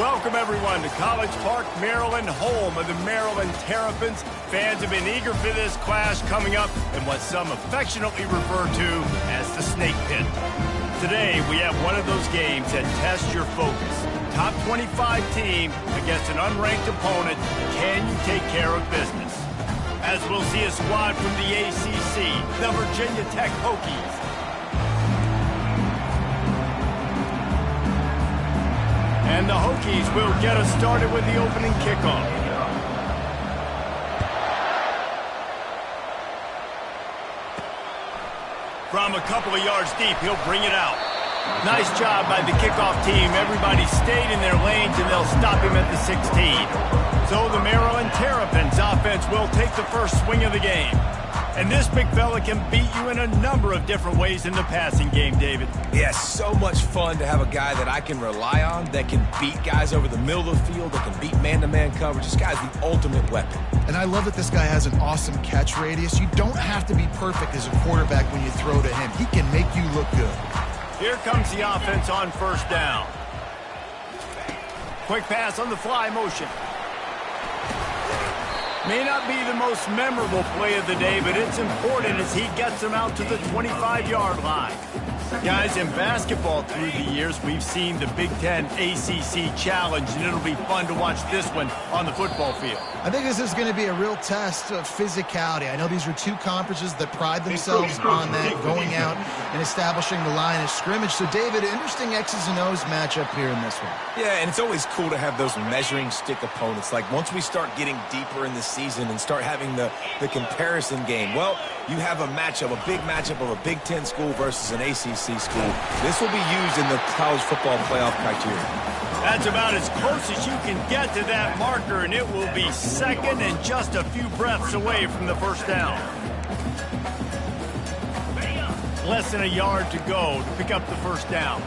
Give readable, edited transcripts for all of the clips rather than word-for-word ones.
Welcome, everyone, to College Park, Maryland, home of the Maryland Terrapins. Fans have been eager for this clash coming up in what some affectionately refer to as the Snake Pit. Today, we have one of those games that tests your focus. Top 25 team against an unranked opponent. Can you take care of business? As we'll see a squad from the ACC, the Virginia Tech Hokies. And the Hokies will get us started with the opening kickoff. From a couple of yards deep, he'll bring it out. Nice job by the kickoff team. Everybody stayed in their lanes, and they'll stop him at the 16. So the Maryland Terrapins offense will take the first swing of the game. And this big fella can beat you in a number of different ways in the passing game, David. Yeah, so much fun to have a guy that I can rely on, that can beat guys over the middle of the field, that can beat man-to-man coverage. This guy's the ultimate weapon. And I love that this guy has an awesome catch radius. You don't have to be perfect as a quarterback when you throw to him. He can make you look good. Here comes the offense on first down. Quick pass on the fly motion. May not be the most memorable play of the day, but it's important as he gets them out to the 25-yard line. Guys, in basketball through the years, we've seen the Big Ten ACC Challenge, and it'll be fun to watch this one on the football field. I think this is going to be a real test of physicality. I know these are two conferences that pride themselves on that, going out and establishing the line of scrimmage. So, David, interesting X's and O's matchup here in this one. Yeah, and it's always cool to have those measuring stick opponents. Like, once we start getting deeper in the season and start having the comparison game, well, you have a matchup, a big matchup of a Big Ten school versus an ACC school. This will be used in the college football playoff criteria. That's about as close as you can get to that marker, and it will be second and just a few breaths away from the first down. Less than a yard to go to pick up the first down.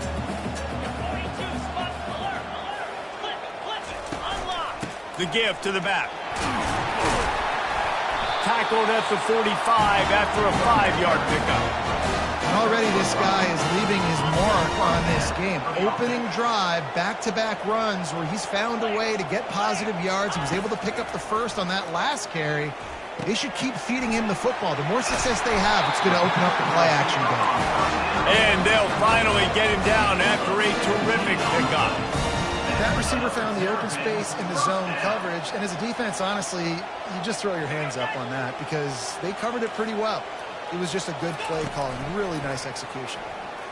The give to the back. Tackled at the 45 after a 5-yard pickup. And already this guy is leaving his mark on this game. Opening drive, back-to-back runs where he's found a way to get positive yards. He was able to pick up the first on that last carry. They should keep feeding him the football. The more success they have, it's going to open up the play-action game. And they'll finally get him down after a terrific pickup. That receiver found the open space in the zone coverage, and as a defense, honestly, you just throw your hands up on that because they covered it pretty well. It was just a good play call and really nice execution.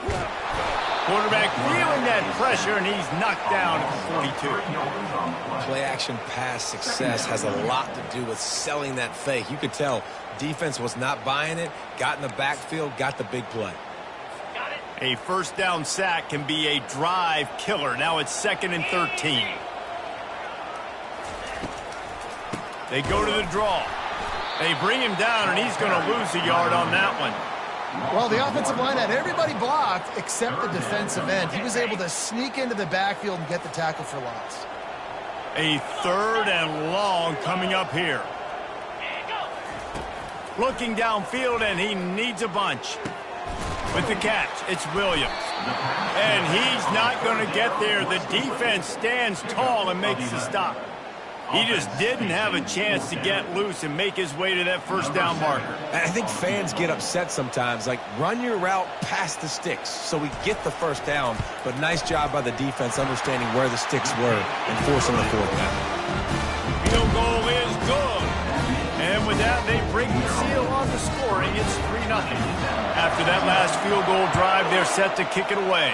Quarterback feeling that pressure, and he's knocked down at the 42. Play-action pass success has a lot to do with selling that fake. You could tell defense was not buying it, got in the backfield, got the big play. A first down sack can be a drive killer. Now it's 2nd and 13. They go to the draw. They bring him down, and he's going to lose a yard on that one. Well, the offensive line had everybody blocked except the defensive end. He was able to sneak into the backfield and get the tackle for loss. A 3rd and long coming up here. Looking downfield, and he needs a bunch. With the catch, it's Williams. And he's not going to get there. The defense stands tall and makes the stop. He just didn't have a chance to get loose and make his way to that first down marker. I think fans get upset sometimes. Like, run your route past the sticks so we get the first down. But nice job by the defense understanding where the sticks were and forcing the 4th down. Field goal is good. And with that, they break the seal on the scoring. It's 3-0. After that last field goal drive, they're set to kick it away.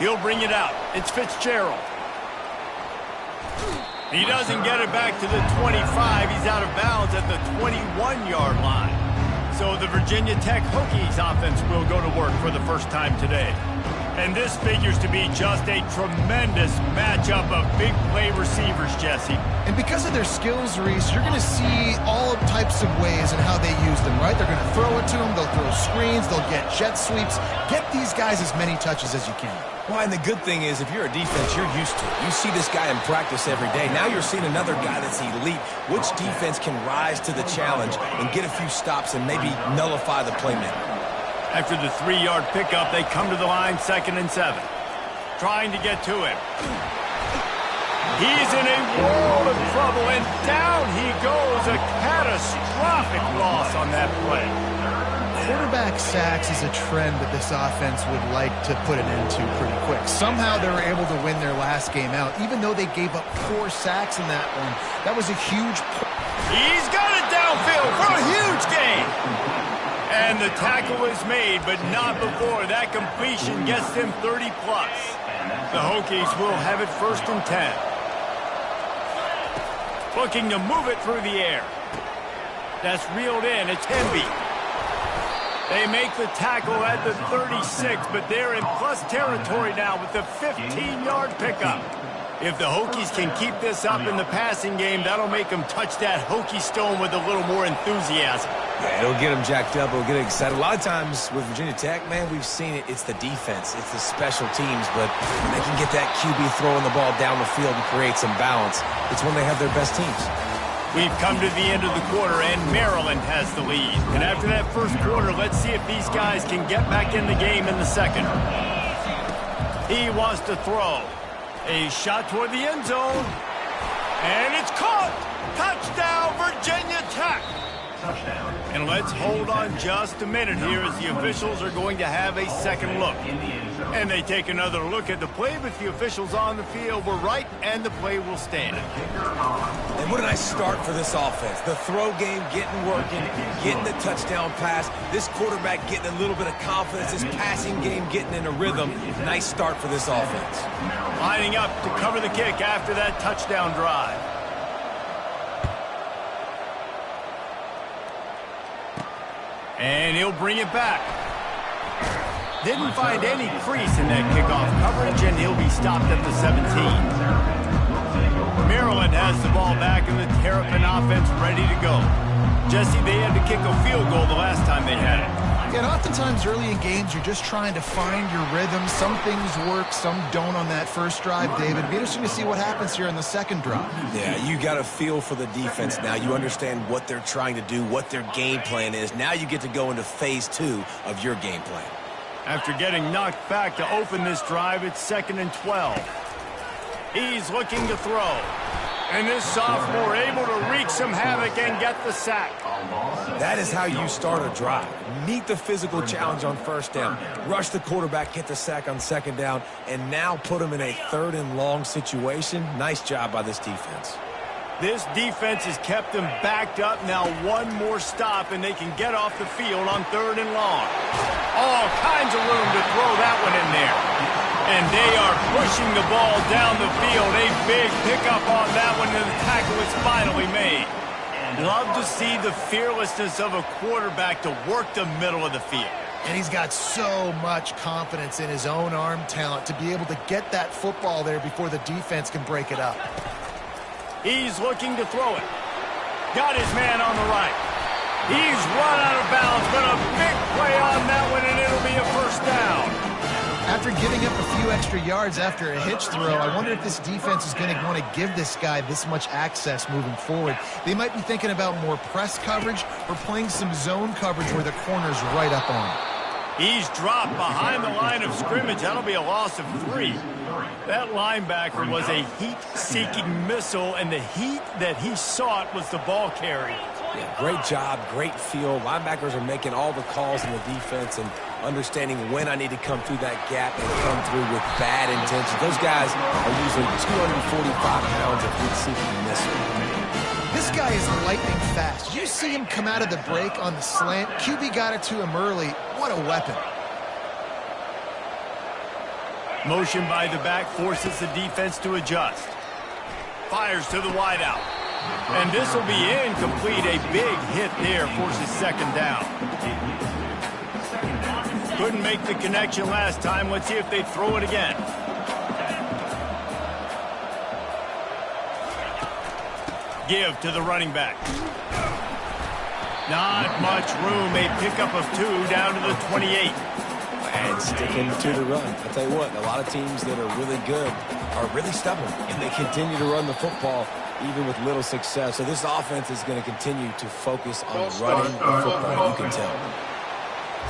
He'll bring it out. It's Fitzgerald. He doesn't get it back to the 25. He's out of bounds at the 21-yard line. So the Virginia Tech Hokies offense will go to work for the first time today. And this figures to be just a tremendous matchup of big play receivers, Jesse. And because of their skills, Reese, you're going to see all types of ways and how they use them, right? They're going to throw it to them. They'll throw screens. They'll get jet sweeps. Get these guys as many touches as you can. Well, and the good thing is, if you're a defense, you're used to it. You see this guy in practice every day. Now you're seeing another guy that's elite. Which defense can rise to the challenge and get a few stops and maybe nullify the playmaker? After the 3-yard pickup, they come to the line 2nd and 7. trying to get to him. He's in a world of trouble, and down he goes. A catastrophic loss on that play. Quarterback sacks is a trend that this offense would like to put an end to pretty quick. Somehow they were able to win their last game out, even though they gave up 4 sacks in that one. That was a huge... He's got it downfield for a huge gain. And the tackle is made, but not before that completion gets them 30+. The Hokies will have it 1st and 10. Looking to move it through the air. That's reeled in. It's Hemby. They make the tackle at the 36, but they're in plus territory now with the 15-yard pickup. If the Hokies can keep this up in the passing game, that'll make them touch that Hokie stone with a little more enthusiasm. Yeah, it'll get them jacked up. It'll get them excited. A lot of times with Virginia Tech, man, we've seen it. It's the defense. It's the special teams. But when they can get that QB throwing the ball down the field and create some balance, it's when they have their best teams. We've come to the end of the quarter, and Maryland has the lead. And after that first quarter, let's see if these guys can get back in the game in the second. He wants to throw. A shot toward the end zone. And it's caught! Touchdown, Virginia Tech! Touchdown. And let's hold on just a minute here as the officials are going to have a second look. And they take another look at the play, but the officials on the field were right, and the play will stand. And what a nice start for this offense. The throw game getting working, getting the touchdown pass. This quarterback getting a little bit of confidence. This passing game getting in a rhythm. Nice start for this offense. Lining up to cover the kick after that touchdown drive. And he'll bring it back. Didn't find any crease in that kickoff coverage, and he'll be stopped at the 17. Maryland has the ball back, and the Terrapin offense ready to go. Jesse, they had to kick a field goal the last time they had it. Yeah, and oftentimes early in games, you're just trying to find your rhythm. Some things work, some don't on that first drive, David. It'd be interesting to see what happens here in the second drive. Yeah, you got a feel for the defense now. You understand what they're trying to do, what their game plan is. Now you get to go into phase 2 of your game plan. After getting knocked back to open this drive, it's 2nd and 12. He's looking to throw. And this sophomore able to wreak some havoc and get the sack. That is how you start a drive. Meet the physical challenge on first down. Rush the quarterback, get the sack on second down, and now put him in a 3rd and long situation. Nice job by this defense. This defense has kept them backed up. Now one more stop, and they can get off the field on 3rd and long. All kinds of room to throw that one in there. And they are pushing the ball down the field. A big pickup on that one, and the tackle is finally made. Love to see the fearlessness of a quarterback to work the middle of the field. And he's got so much confidence in his own arm talent to be able to get that football there before the defense can break it up. He's looking to throw it. Got his man on the right. He's run out of bounds, but a big play on that one, and it'll be a first down. After giving up a few extra yards after a hitch throw, I wonder if this defense is going to want to give this guy this much access moving forward. They might be thinking about more press coverage or playing some zone coverage where the corner's right up on him. He's dropped behind the line of scrimmage. That'll be a loss of 3. That linebacker was a heat-seeking missile, and the heat that he sought was the ball carrier. Yeah, great job, great feel. Linebackers are making all the calls in the defense and understanding when I need to come through that gap and come through with bad intentions. Those guys are usually 245 pounds of heat-seeking missile. This guy is lightning fast. You see him come out of the break on the slant. QB got it to him early. What a weapon. Motion by the back forces the defense to adjust. Fires to the wideout. And this will be incomplete. A big hit there forces 2nd down. Couldn't make the connection last time. Let's see if they throw it again. Give to the running back. Not much room. A pickup of 2 down to the 28. And sticking to the run. I'll tell you what, a lot of teams that are really good are really stubborn, and they continue to run the football even with little success. So this offense is going to continue to focus on running the football, you can tell.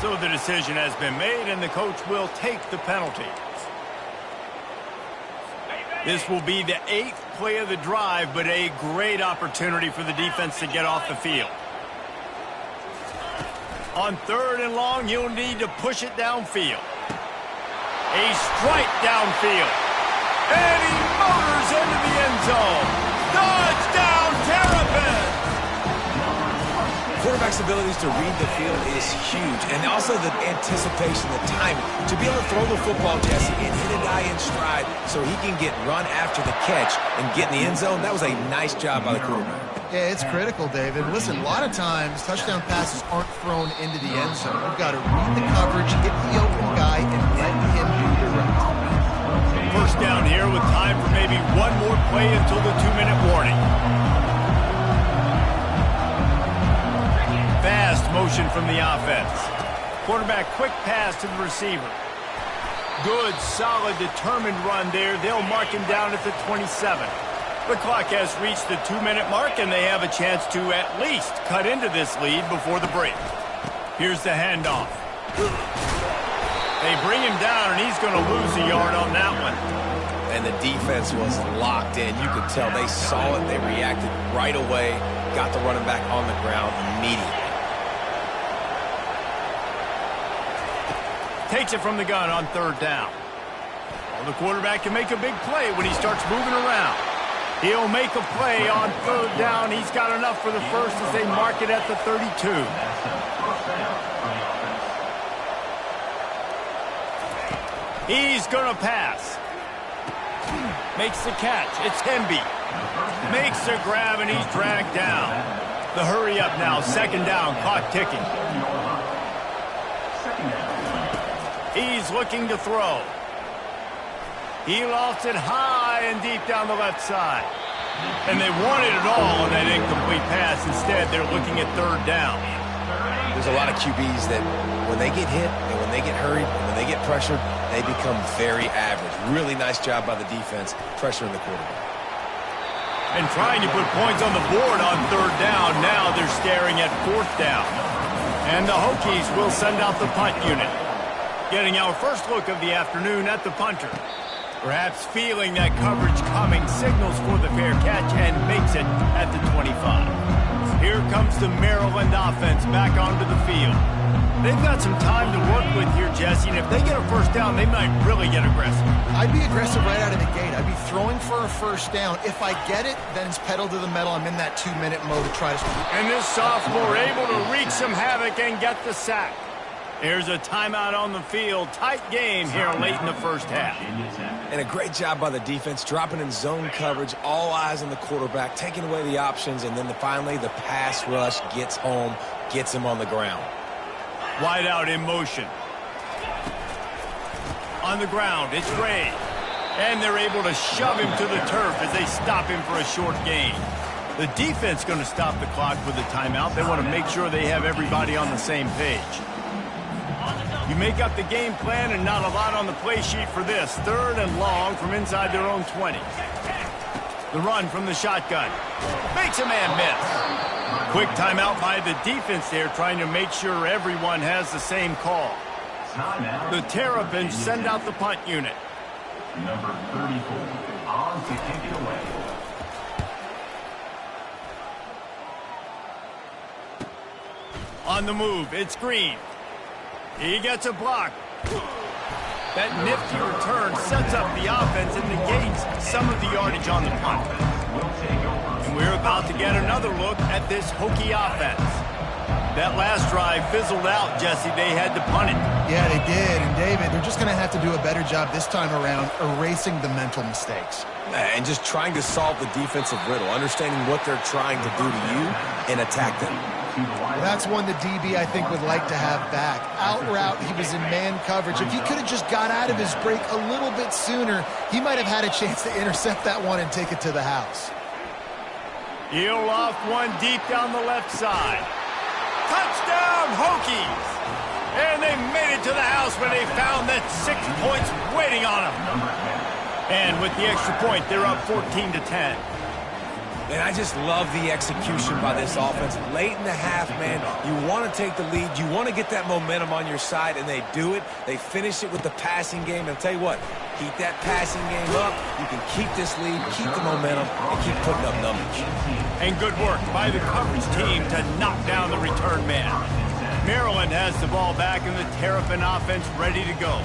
So the decision has been made, and the coach will take the penalty. This will be the 8th play of the drive, but a great opportunity for the defense to get off the field. On 3rd and long, you'll need to push it downfield. A strike downfield. And he motors into the end zone. Touchdown, Terrapins! Quarterback's abilities to read the field is huge, and also the anticipation, the timing. To be able to throw the football, Jesse, and hit a guy in stride so he can get run after the catch and get in the end zone, that was a nice job by the quarterback. Yeah, it's critical, David. Listen, a lot of times touchdown passes aren't thrown into the end zone. You've got to read the coverage, hit the open guy, and let him do the rest. First down here with time for maybe one more play until the 2-minute warning. Fast motion from the offense. Quarterback quick pass to the receiver. Good, solid, determined run there. They'll mark him down at the 27. The clock has reached the 2-minute mark, and they have a chance to at least cut into this lead before the break. Here's the handoff. They bring him down, and he's going to lose a yard on that one. And the defense was locked in. You could tell they saw it. They reacted right away. Got the running back on the ground immediately. Takes it from the gun on 3rd down. Well, the quarterback can make a big play when he starts moving around. He'll make a play on 3rd down. He's got enough for the first as they mark it at the 32. He's going to pass. Makes the catch. It's Hemby. Makes the grab, and he's dragged down. The hurry up now. 2nd down. Clock ticking. He's looking to throw. He lost it high and deep down the left side. And they wanted it all on that incomplete pass. Instead, they're looking at 3rd down. There's a lot of QBs that when they get hit and when they get hurried and when they get pressured, they become very average. Really nice job by the defense pressuring the quarterback. And trying to put points on the board on 3rd down. Now they're staring at 4th down. And the Hokies will send out the punt unit. Getting our first look of the afternoon at the punter. Perhaps feeling that coverage coming, signals for the fair catch and makes it at the 25. Here comes the Maryland offense back onto the field. They've got some time to work with here, Jesse, and if they get a first down, they might really get aggressive. I'd be aggressive right out of the gate. I'd be throwing for a first down. If I get it, then it's pedal to the metal. I'm in that 2-minute mode to try to score. And this sophomore able to wreak some havoc and get the sack. There's a timeout on the field. Tight game here late in the first half. And a great job by the defense, dropping in zone coverage, all eyes on the quarterback, taking away the options, and then finally the pass rush gets home, gets him on the ground. Wide out in motion. On the ground, it's Ray. And they're able to shove him to the turf as they stop him for a short gain. The defense going to stop the clock with the timeout. They want to make sure they have everybody on the same page. You make up the game plan and not a lot on the play sheet for this. 3rd and long from inside their own 20. The run from the shotgun. Makes a man miss. Quick timeout by the defense there, trying to make sure everyone has the same call. The Terrapins send out the punt unit. Number 34, on to kick it away. On the move, it's Green. He gets a block. That nifty return sets up the offense and negates some of the yardage on the punt. And we're about to get another look at this Hokie offense. That last drive fizzled out, Jesse. They had to punt it. Yeah, they did. And, David, they're just going to have to do a better job this time around erasing the mental mistakes. And just trying to solve the defensive riddle, understanding what they're trying to do to you and attack them. That's one the DB, I think, would like to have back. Out route, he was in man coverage. If he could have just got out of his break a little bit sooner, he might have had a chance to intercept that one and take it to the house. He'll loft one deep down the left side. Touchdown, Hokies! And they made it to the house where they found that 6 points waiting on them. And with the extra point, they're up 14-10. And I just love the execution by this offense. Late in the half, man, you want to take the lead. You want to get that momentum on your side, and they do it. They finish it with the passing game. And I'll tell you what, Keep that passing game up. You can keep this lead, keep the momentum, and keep putting up numbers. And good work by the coverage team to knock down the return man. Maryland has the ball back and the Terrapin offense ready to go.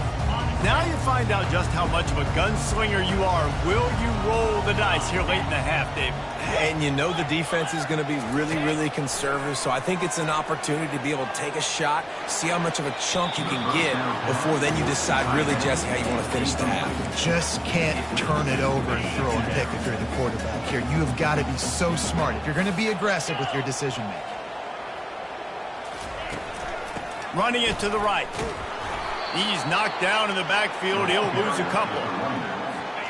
Now you find out just how much of a gunslinger you are. Will you roll the dice here late in the half, David? And you know the defense is going to be really, really conservative, so I think it's an opportunity to be able to take a shot, see how much of a chunk you can get before then you decide really, Jesse, how you want to finish the half. Just can't turn it over and throw a pick if you're the quarterback here. You have got to be so smart if you're going to be aggressive with your decision-making. Running it to the right. He's knocked down in the backfield. He'll lose a couple.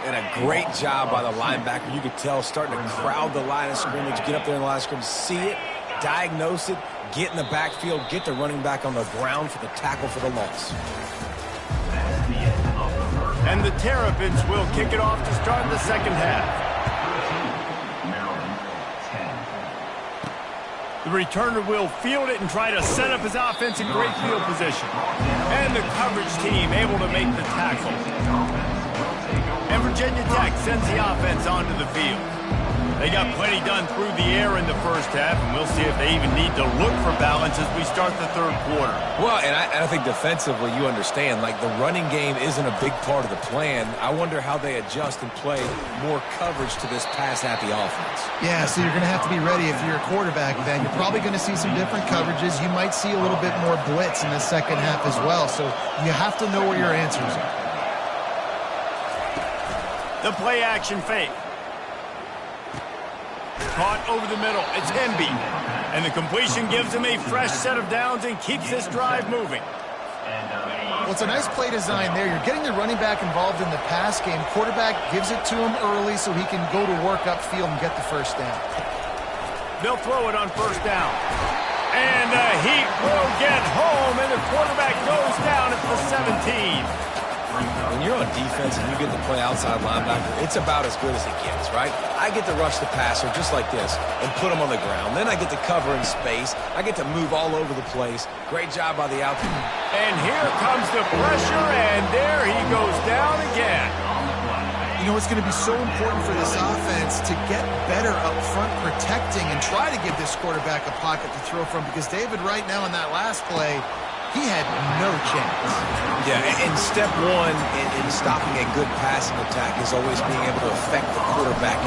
And a great job by the linebacker. You could tell starting to crowd the line of scrimmage, get up there in the line of scrimmage, see it, diagnose it, get in the backfield, get the running back on the ground for the tackle for the loss. And the Terrapins will kick it off to start the second half. The returner will field it and try to set up his offense in great field position. And the coverage team able to make the tackle. And Virginia Tech sends the offense onto the field. They got plenty done through the air in the first half, and we'll see if they even need to look for balance as we start the third quarter. Well, and I think defensively, you understand, like the running game isn't a big part of the plan. I wonder how they adjust and play more coverage to this pass-happy offense. Yeah, so you're going to have to be ready if you're a quarterback, then. You're probably going to see some different coverages. You might see a little bit more blitz in the second half as well, so you have to know where your answers are. The play-action fake. Caught over the middle. It's Hemby. And the completion gives him a fresh set of downs and keeps this drive moving. Well, it's a nice play design there. You're getting the running back involved in the pass game. Quarterback gives it to him early so he can go to work upfield and get the first down. They'll throw it on first down. And he will get home, and the quarterback goes down at the 17. When you're on defense and you get to play outside linebacker, it's about as good as it gets, right? I get to rush the passer just like this and put him on the ground. Then I get to cover in space. I get to move all over the place. Great job by the outfield. And here comes the pressure, and there he goes down again. You know, it's going to be so important for this offense to get better up front protecting and try to give this quarterback a pocket to throw from, because David, right now in that last play, he had no chance. Yeah, and step one in stopping a good passing attack is always being able to affect the quarterback.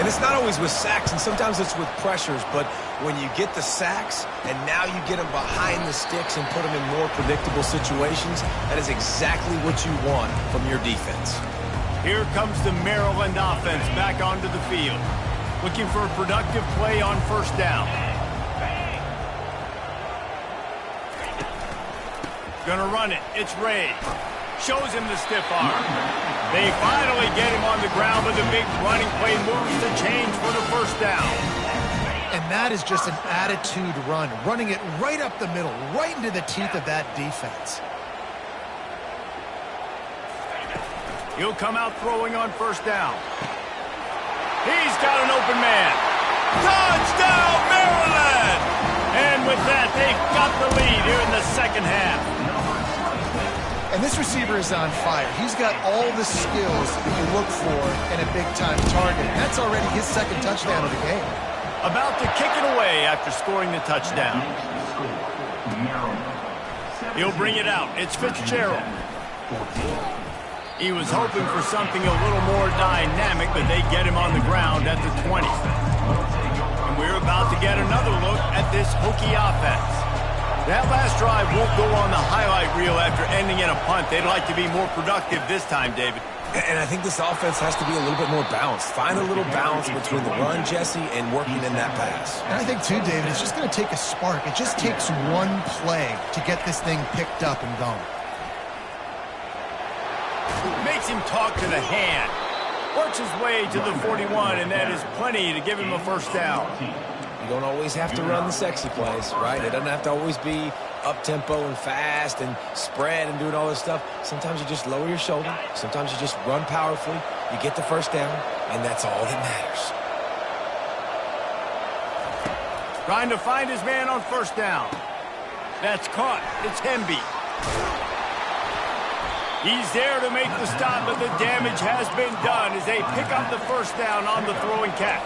And it's not always with sacks, and sometimes it's with pressures, but when you get the sacks and now you get them behind the sticks and put them in more predictable situations, that is exactly what you want from your defense. Here comes the Maryland offense back onto the field, looking for a productive play on first down. Gonna run it. It's Ray. Shows him the stiff arm. They finally get him on the ground with a big running play moves to change for the first down. And that is just an attitude run, running it right up the middle, right into the teeth of that defense. He'll come out throwing on first down. He's got an open man. Touchdown, Maryland! And with that, they've got the lead here in the second half. And this receiver is on fire. He's got all the skills that you look for in a big-time target. And that's already his second touchdown of the game. About to kick it away after scoring the touchdown. He'll bring it out. It's Fitzgerald. He was hoping for something a little more dynamic, but they get him on the ground at the 20. And we're about to get another look at this Hokie offense. That last drive won't go on the highlight reel after ending in a punt. They'd like to be more productive this time, David. And I think this offense has to be a little bit more balanced. Find a little balance between the run, Jesse, and working in that pass. And I think, too, David, it's just going to take a spark. It just takes one play to get this thing picked up and going. Makes him talk to the hand. Works his way to the 41, and that is plenty to give him a first down. You don't always have to run the sexy plays, right? It doesn't have to always be up-tempo and fast and spread and doing all this stuff. Sometimes you just lower your shoulder. Sometimes you just run powerfully. You get the first down, and that's all that matters. Trying to find his man on first down. That's caught. It's Hemby. He's there to make the stop, but the damage has been done as they pick up the first down on the throw and catch.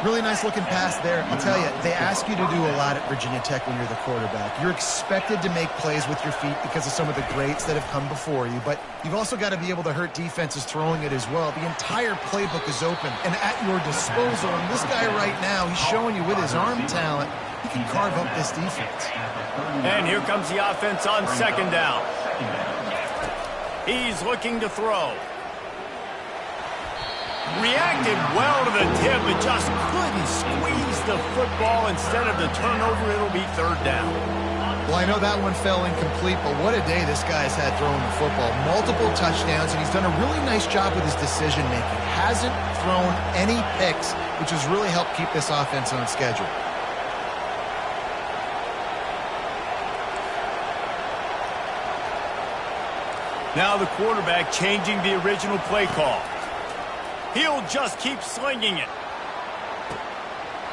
Really nice looking pass there. I'll tell you, they ask you to do a lot at Virginia Tech when you're the quarterback. You're expected to make plays with your feet because of some of the greats that have come before you, but you've also got to be able to hurt defenses throwing it as well. The entire playbook is open and at your disposal, and this guy right now, he's showing you with his arm talent, he can carve up this defense. And here comes the offense on second down. He's looking to throw. Reacted well to the tip, but just couldn't squeeze the football. Instead of the turnover, it'll be third down. Well, I know that one fell incomplete, but what a day this guy's had throwing the football. Multiple touchdowns, and he's done a really nice job with his decision-making. Hasn't thrown any picks, which has really helped keep this offense on schedule. Now the quarterback changing the original play call. He'll just keep slinging it.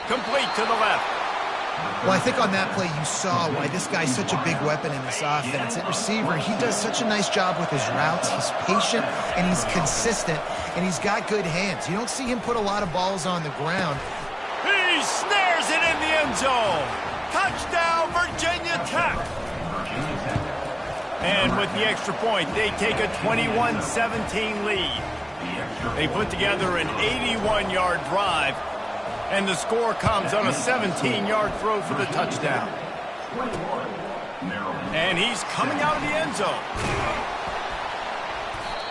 Complete to the left. Well, I think on that play you saw why this guy's such a big weapon in this offense. At receiver, he does such a nice job with his routes. He's patient, and he's consistent, and he's got good hands. You don't see him put a lot of balls on the ground. He snares it in the end zone. Touchdown, Virginia Tech. And with the extra point, they take a 21-17 lead. They put together an 81-yard drive, and the score comes on a 17-yard throw for the touchdown. And he's coming out of the end zone.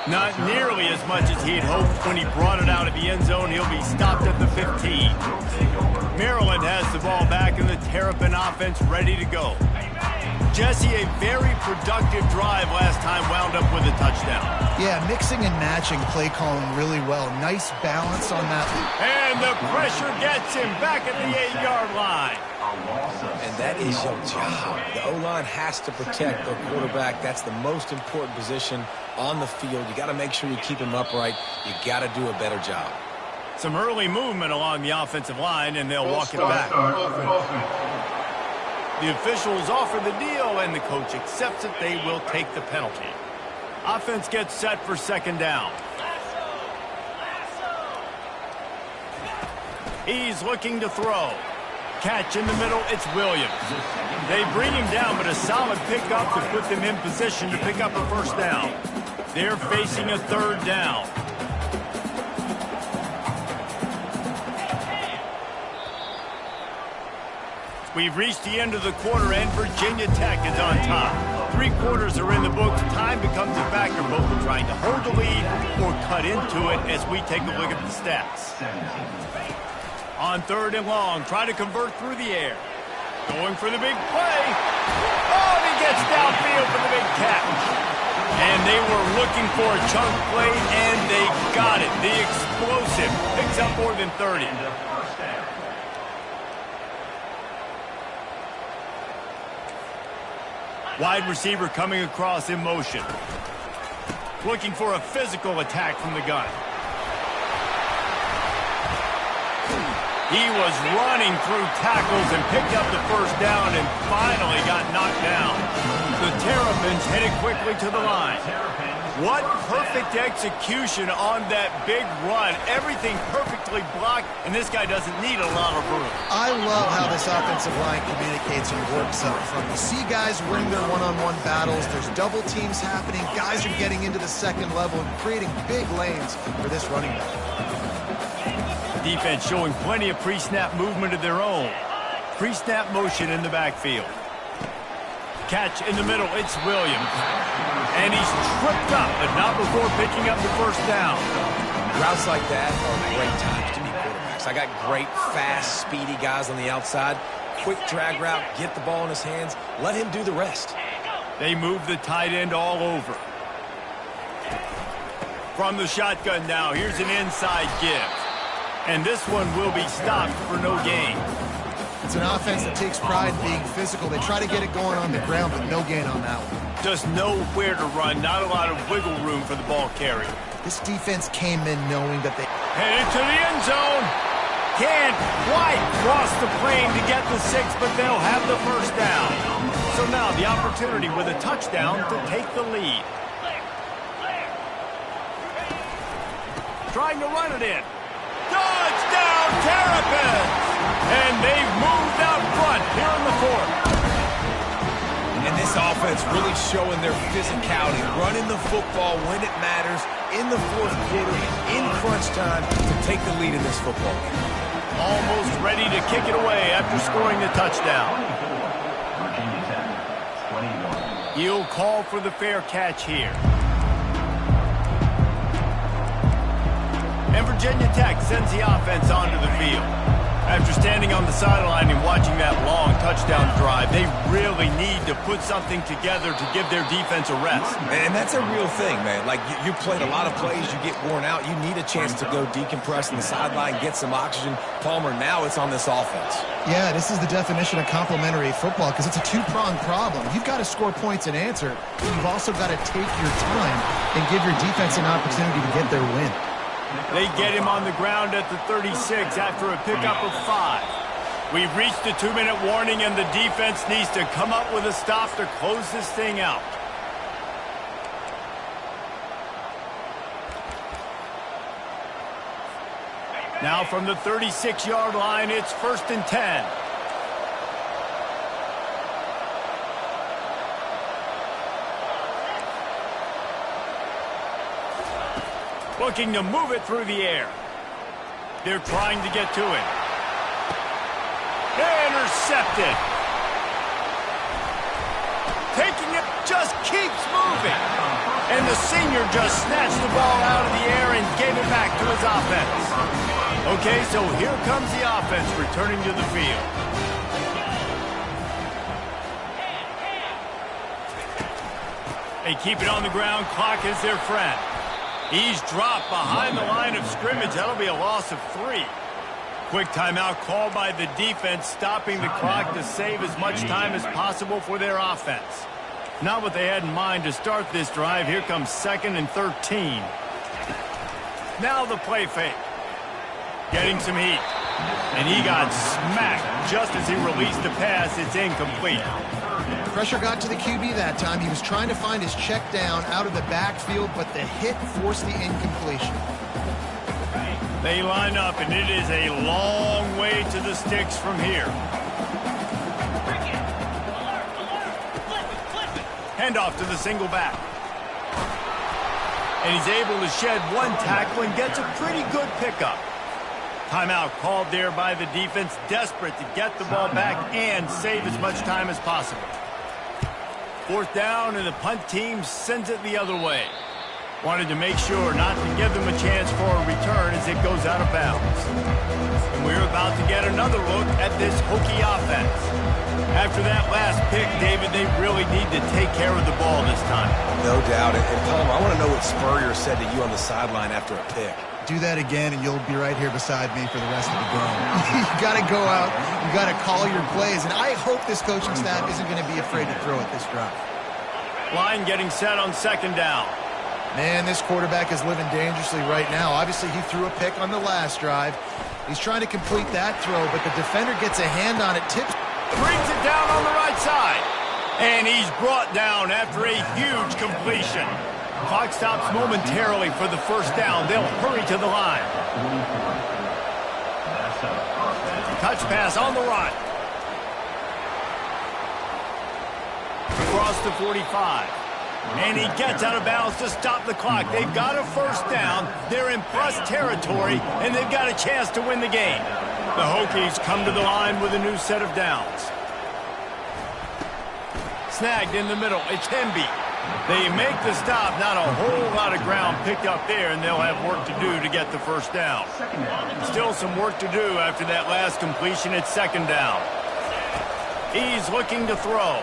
Not nearly as much as he'd hoped when he brought it out of the end zone. He'll be stopped at the 15. Maryland has the ball back, and the Terrapin offense ready to go. Jesse, a very productive drive last time wound up with a touchdown. Yeah, mixing and matching play calling really well. Nice balance on that. And the pressure gets him back at the 8-yard line. And that is your job. The O-line has to protect their quarterback. That's the most important position on the field. You got to make sure you keep him upright. You got to do a better job. Some early movement along the offensive line, and they'll walk it back. The officials offer the deal, and the coach accepts it. They will take the penalty. Offense gets set for second down. He's looking to throw. Catch in the middle, it's Williams. They bring him down, but a solid pickup to put them in position to pick up a first down. They're facing a third down. We've reached the end of the quarter, and Virginia Tech is on top. 3 quarters are in the books. Time becomes a factor. Both are trying to hold the lead or cut into it as we take a look at the stats. On third and long, try to convert through the air. Going for the big play. Oh, he gets downfield for the big catch. And they were looking for a chunk play, and they got it. The explosive picks up more than 30. Wide receiver coming across in motion. Looking for a physical attack from the gun. He was running through tackles and picked up the first down and finally got knocked down. The Terrapins headed quickly to the line. What perfect execution on that big run. Everything perfectly blocked, and this guy doesn't need a lot of room. I love how this offensive line communicates and works up front. You see guys winning their one-on-one battles. There's double teams happening. Guys are getting into the second level and creating big lanes for this running back. Defense showing plenty of pre-snap movement of their own. Pre-snap motion in the backfield. Catch in the middle, it's Williams. And he's tripped up, but not before picking up the first down. Routes like that are great times to be quarterbacks. I got great, fast, speedy guys on the outside. Quick drag route, get the ball in his hands, let him do the rest. They move the tight end all over. From the shotgun now, here's an inside give. And this one will be stopped for no gain. It's an offense that takes pride in being physical. They try to get it going on the ground, but no gain on that one. Just nowhere to run, not a lot of wiggle room for the ball carrier. This defense came in knowing that they... Headed to the end zone. Can't quite cross the plane to get the 6, but they'll have the first down. So now the opportunity with a touchdown to take the lead. trying to run it in. Touchdown, Terrapins! And they've moved out front here in the fourth. And this offense really showing their physicality, running the football when it matters, in the fourth quarter, in crunch time, to take the lead in this football game. Almost ready to kick it away after scoring the touchdown. He'll call for the fair catch here. And Virginia Tech sends the offense onto the field. After standing on the sideline and watching that long touchdown drive, they really need to put something together to give their defense a rest. And that's a real thing, man. Like, you played a lot of plays, you get worn out. You need a chance to go decompress on the sideline, get some oxygen. Palmer, now it's on this offense. Yeah, this is the definition of complementary football because it's a two-pronged problem. You've got to score points and answer, but you've also got to take your time and give your defense an opportunity to get their win. They get him on the ground at the 36 after a pickup of 5. We've reached the 2-minute warning, and the defense needs to come up with a stop to close this thing out. Now from the 36-yard line, it's 1st and 10. Looking to move it through the air. They're trying to get to it. Intercepted. Taking it, just keeps moving. And the senior just snatched the ball out of the air and gave it back to his offense. Okay, so here comes the offense returning to the field. They keep it on the ground. Clock is their friend. He's dropped behind the line of scrimmage. That'll be a loss of 3. Quick timeout called by the defense, stopping the clock to save as much time as possible for their offense. Not what they had in mind to start this drive. Here comes 2nd and 13. Now the play fake. Getting some heat. And he got smacked just as he released the pass. It's incomplete. Pressure got to the QB that time. He was trying to find his check down out of the backfield, but the hit forced the incompletion. They line up, and it is a long way to the sticks from here. Handoff to the single back. And he's able to shed one tackle and gets a pretty good pickup. Timeout called there by the defense, desperate to get the ball back and save as much time as possible. 4th down, and the punt team sends it the other way. Wanted to make sure not to give them a chance for a return as it goes out of bounds. And we're about to get another look at this Hokie offense. After that last pick, David, they really need to take care of the ball this time. No doubt. And Palmer, I want to know what Spurrier said to you on the sideline after a pick. Do that again, and you'll be right here beside me for the rest of the game. You got to go out. You got to call your plays. And I hope this coaching staff isn't going to be afraid to throw at this drive. Line getting set on 2nd down. Man, this quarterback is living dangerously right now. Obviously, he threw a pick on the last drive. He's trying to complete that throw, but the defender gets a hand on it, tips. Brings it down on the right side. And he's brought down after a huge completion. Clock stops momentarily for the 1st down. They'll hurry to the line. Touch pass on the run. Across the 45. And he gets out of bounds to stop the clock. They've got a 1st down. They're in plus territory, and they've got a chance to win the game. The Hokies come to the line with a new set of downs. Snagged in the middle. It's Hemby. They make the stop. Not a whole lot of ground picked up there, and they'll have work to do to get the 1st down. Still some work to do after that last completion at 2nd down. He's looking to throw.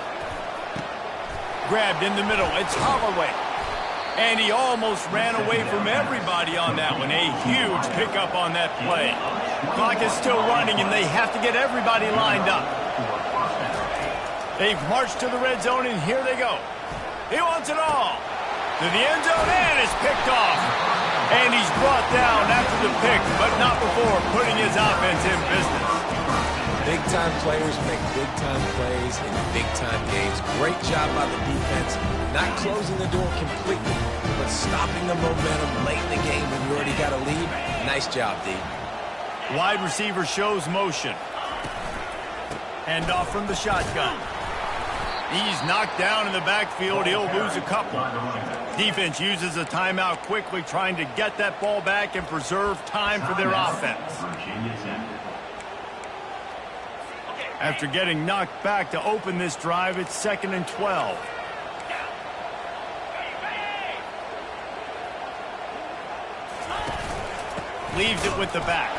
Grabbed in the middle. It's Holloway. And he almost ran away from everybody on that one. A huge pickup on that play. Clock is still running, and they have to get everybody lined up. They've marched to the red zone, and here they go. He wants it all. To the end zone, and it's picked off. And he's brought down after the pick, but not before putting his offense in business. Big-time players make big-time plays in big-time games. Great job by the defense, not closing the door completely, but stopping the momentum late in the game when you already got a lead. Nice job, D. Wide receiver shows motion. Hand off from the shotgun. He's knocked down in the backfield. He'll lose a couple. Defense uses a timeout quickly, trying to get that ball back and preserve time for their offense. After getting knocked back to open this drive, it's 2nd and 12. Leaves it with the back.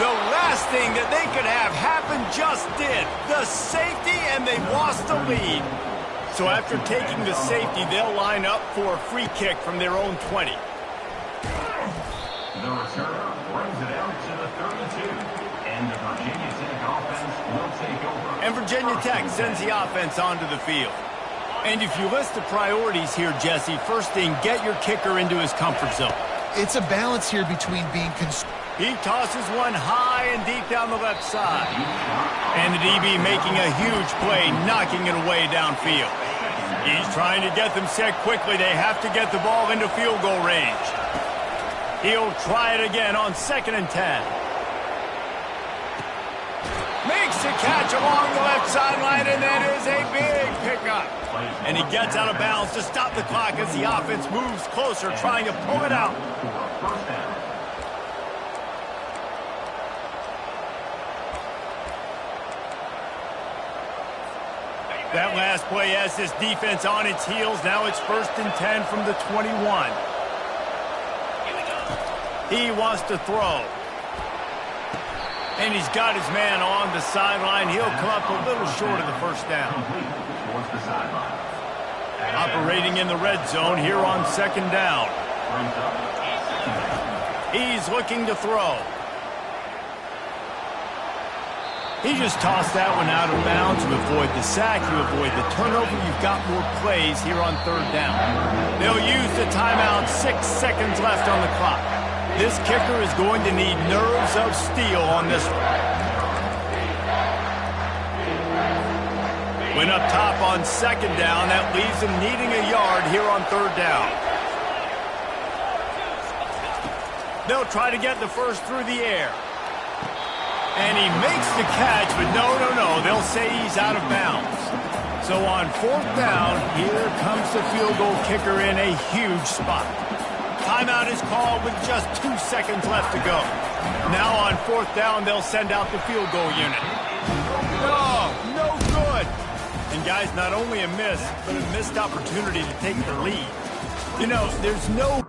The last thing that they could have happen just did. The safety, and they lost the lead. So after taking the safety, they'll line up for a free kick from their own 20. The returner brings it out to the 32. And the Virginia Tech offense will take over. And Virginia Tech sends the offense onto the field. And if you list the priorities here, Jesse, first thing, get your kicker into his comfort zone. It's a balance here between being He tosses one high and deep down the left side. And the DB making a huge play, knocking it away downfield. He's trying to get them set quickly. They have to get the ball into field goal range. He'll try it again on 2nd and 10. Makes the catch along the left sideline, and that is a big pickup. And he gets out of bounds to stop the clock as the offense moves closer, trying to pull it out. That last play has this defense on its heels. Now it's 1st and 10 from the 21. He wants to throw. And he's got his man on the sideline. He'll come up a little short of the first down. Operating in the red zone here on 2nd down. He's looking to throw. He just tossed that one out of bounds. You avoid the sack, you avoid the turnover. You've got more plays here on 3rd down. They'll use the timeout. 6 seconds left on the clock. This kicker is going to need nerves of steel on this one. When up top on 2nd down, that leaves them needing a yard here on 3rd down. They'll try to get the first through the air. And he makes the catch, but no. They'll say he's out of bounds. So on 4th down, here comes the field goal kicker in a huge spot. Timeout is called with just 2 seconds left to go. Now on 4th down, they'll send out the field goal unit. No good. And guys, not only a miss, but a missed opportunity to take the lead. You know, there's no